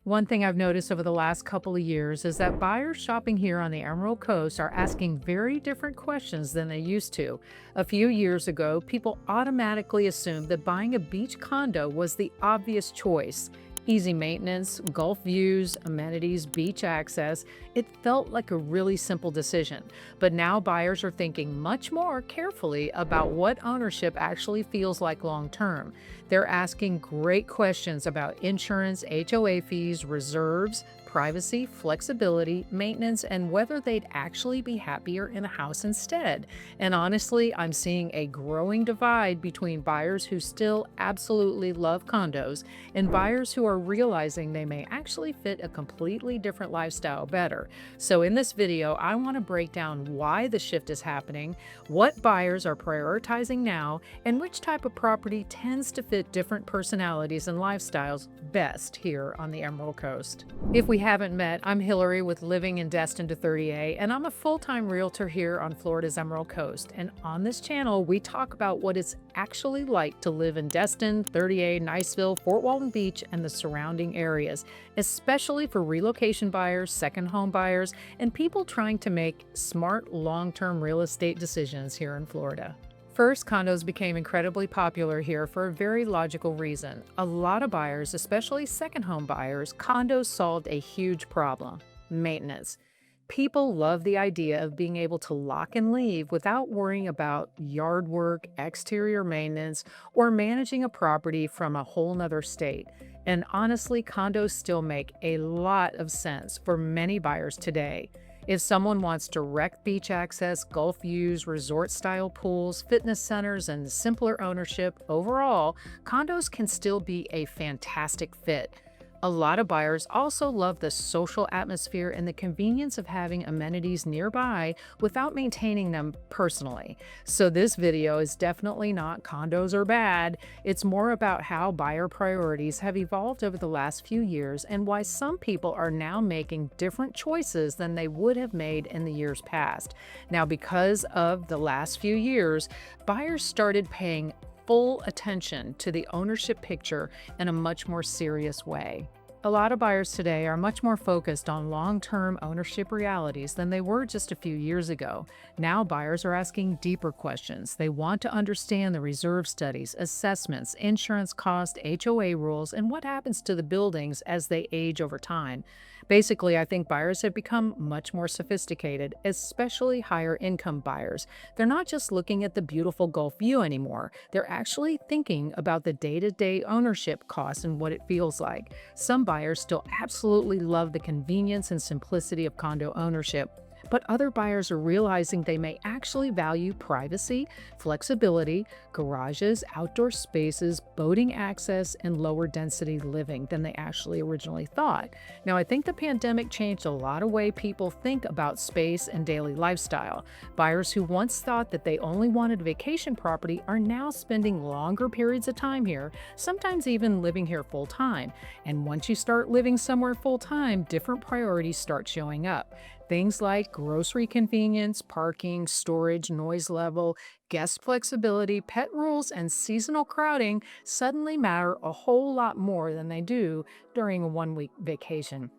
One thing I've noticed over the last couple of years is that buyers shopping here on the Emerald Coast are asking very different questions than they used to. A few years ago, people automatically assumed that buying a beach condo was the obvious choice. Easy maintenance, Gulf views, amenities, beach access. It felt like a really simple decision. But now buyers are thinking much more carefully about what ownership actually feels like long term. They're asking great questions about insurance, HOA fees, reserves, privacy, flexibility, maintenance, and whether they'd actually be happier in a house instead. And honestly, I'm seeing a growing divide between buyers who still absolutely love condos and buyers who are realizing they may actually fit a completely different lifestyle better. So in this video, I want to break down why the shift is happening, what buyers are prioritizing now, and which type of property tends to fit different personalities and lifestyles best here on the Emerald Coast. If we haven't met, I'm Hillary with Living in Destin to 30A, and I'm a full-time realtor here on Florida's Emerald Coast. And on this channel, we talk about what it's actually like to live in Destin, 30A, Niceville, Fort Walton Beach, and the surrounding areas, especially for relocation buyers, second home buyers, and people trying to make smart long-term real estate decisions here in Florida. First, condos became incredibly popular here for a very logical reason. A lot of buyers, especially second home buyers, condos solved a huge problem: maintenance. People love the idea of being able to lock and leave without worrying about yard work, exterior maintenance, or managing a property from a whole nother state. And honestly, condos still make a lot of sense for many buyers today. If someone wants direct beach access, Gulf views, resort-style pools, fitness centers, and simpler ownership, overall, condos can still be a fantastic fit. A lot of buyers also love the social atmosphere and the convenience of having amenities nearby without maintaining them personally. So this video is definitely not condos are bad. It's more about how buyer priorities have evolved over the last few years and why some people are now making different choices than they would have made in the years past. Now, because of the last few years, buyers started paying full attention to the ownership picture in a much more serious way. A lot of buyers today are much more focused on long-term ownership realities than they were just a few years ago. Now buyers are asking deeper questions. They want to understand the reserve studies, assessments, insurance costs, HOA rules, and what happens to the buildings as they age over time. Basically, I think buyers have become much more sophisticated, especially higher income buyers. They're not just looking at the beautiful Gulf view anymore. They're actually thinking about the day-to-day ownership costs and what it feels like. Some buyers still absolutely love the convenience and simplicity of condo ownership, but other buyers are realizing they may actually value privacy, flexibility, garages, outdoor spaces, boating access, and lower density living than they actually originally thought. Now, I think the pandemic changed a lot of way people think about space and daily lifestyle. Buyers who once thought that they only wanted a vacation property are now spending longer periods of time here, sometimes even living here full time. And once you start living somewhere full time, different priorities start showing up. Things like grocery convenience, parking, storage, noise level, guest flexibility, pet rules, and seasonal crowding suddenly matter a whole lot more than they do during a one-week vacation.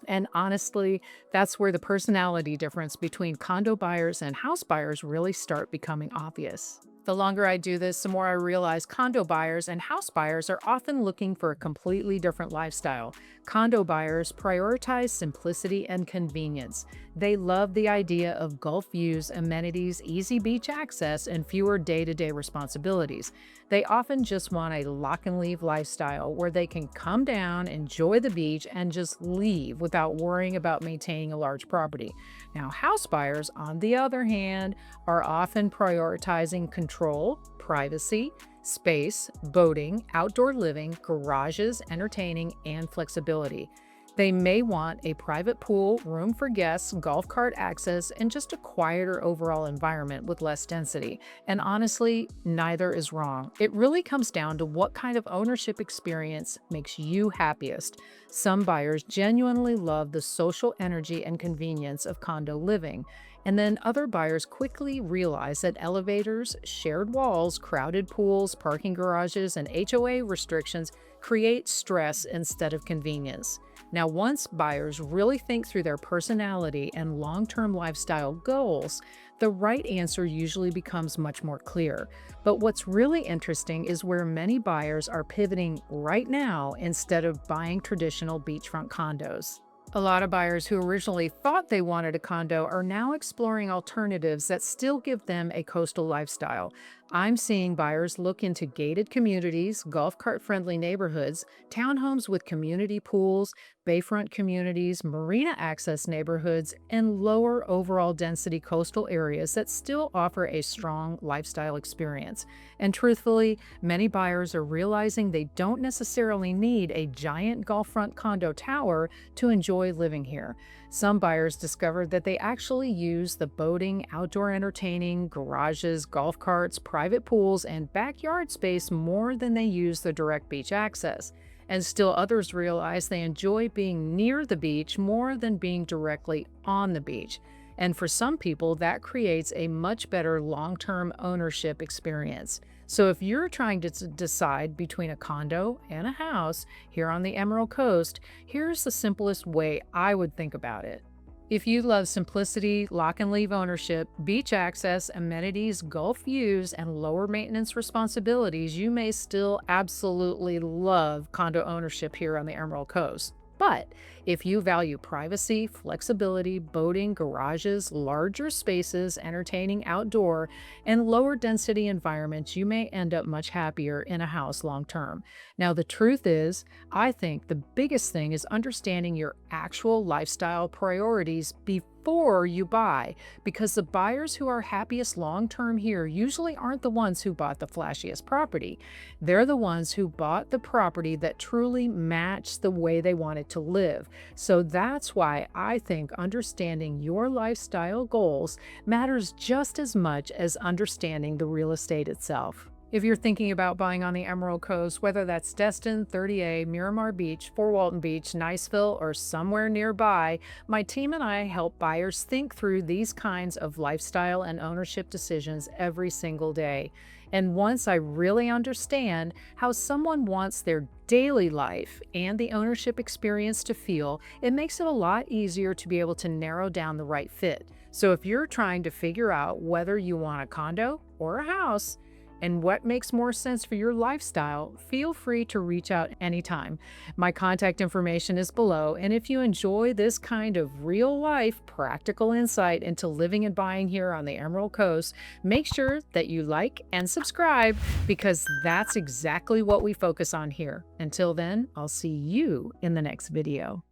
And honestly, that's where the personality difference between condo buyers and house buyers really start becoming obvious. The longer I do this, the more I realize condo buyers and house buyers are often looking for a completely different lifestyle. Condo buyers prioritize simplicity and convenience. They love the idea of Gulf views, amenities, easy beach access, and fewer day-to-day responsibilities. They often just want a lock-and-leave lifestyle where they can come down, enjoy the beach, and just leave without worrying about maintaining a large property. Now, house buyers, on the other hand, are often prioritizing control, privacy, space, boating, outdoor living, garages, entertaining, and flexibility. They may want a private pool, room for guests, golf cart access, and just a quieter overall environment with less density. And honestly, neither is wrong. It really comes down to what kind of ownership experience makes you happiest. Some buyers genuinely love the social energy and convenience of condo living. And then other buyers quickly realize that elevators, shared walls, crowded pools, parking garages, and HOA restrictions create stress instead of convenience. Now, once buyers really think through their personality and long term lifestyle goals, the right answer usually becomes much more clear. But what's really interesting is where many buyers are pivoting right now instead of buying traditional beachfront condos. A lot of buyers who originally thought they wanted a condo are now exploring alternatives that still give them a coastal lifestyle. I'm seeing buyers look into gated communities, golf cart friendly neighborhoods, townhomes with community pools, bayfront communities, marina access neighborhoods, and lower overall density coastal areas that still offer a strong lifestyle experience. And truthfully, many buyers are realizing they don't necessarily need a giant golf front condo tower to enjoy living here. Some buyers discovered that they actually use the boating, outdoor entertaining, garages, golf carts, private pools, and backyard space more than they use the direct beach access. And still others realize they enjoy being near the beach more than being directly on the beach. And for some people, that creates a much better long-term ownership experience. So if you're trying to decide between a condo and a house here on the Emerald Coast, here's the simplest way I would think about it. If you love simplicity, lock and leave ownership, beach access, amenities, Gulf views, and lower maintenance responsibilities, you may still absolutely love condo ownership here on the Emerald Coast. But if you value privacy, flexibility, boating, garages, larger spaces, entertaining outdoor, and lower density environments, you may end up much happier in a house long term. Now, the truth is, I think the biggest thing is understanding your actual lifestyle priorities before you buy, because the buyers who are happiest long term here usually aren't the ones who bought the flashiest property. They're the ones who bought the property that truly matched the way they wanted to live. So that's why I think understanding your lifestyle goals matters just as much as understanding the real estate itself. If you're thinking about buying on the Emerald Coast, whether that's Destin, 30A, Miramar Beach, Fort Walton Beach, Niceville, or somewhere nearby, my team and I help buyers think through these kinds of lifestyle and ownership decisions every single day. And once I really understand how someone wants their daily life and the ownership experience to feel, it makes it a lot easier to be able to narrow down the right fit. So if you're trying to figure out whether you want a condo or a house, and what makes more sense for your lifestyle, feel free to reach out anytime. My contact information is below, and if you enjoy this kind of real-life, practical insight into living and buying here on the Emerald Coast, make sure that you like and subscribe, because that's exactly what we focus on here. Until then, I'll see you in the next video.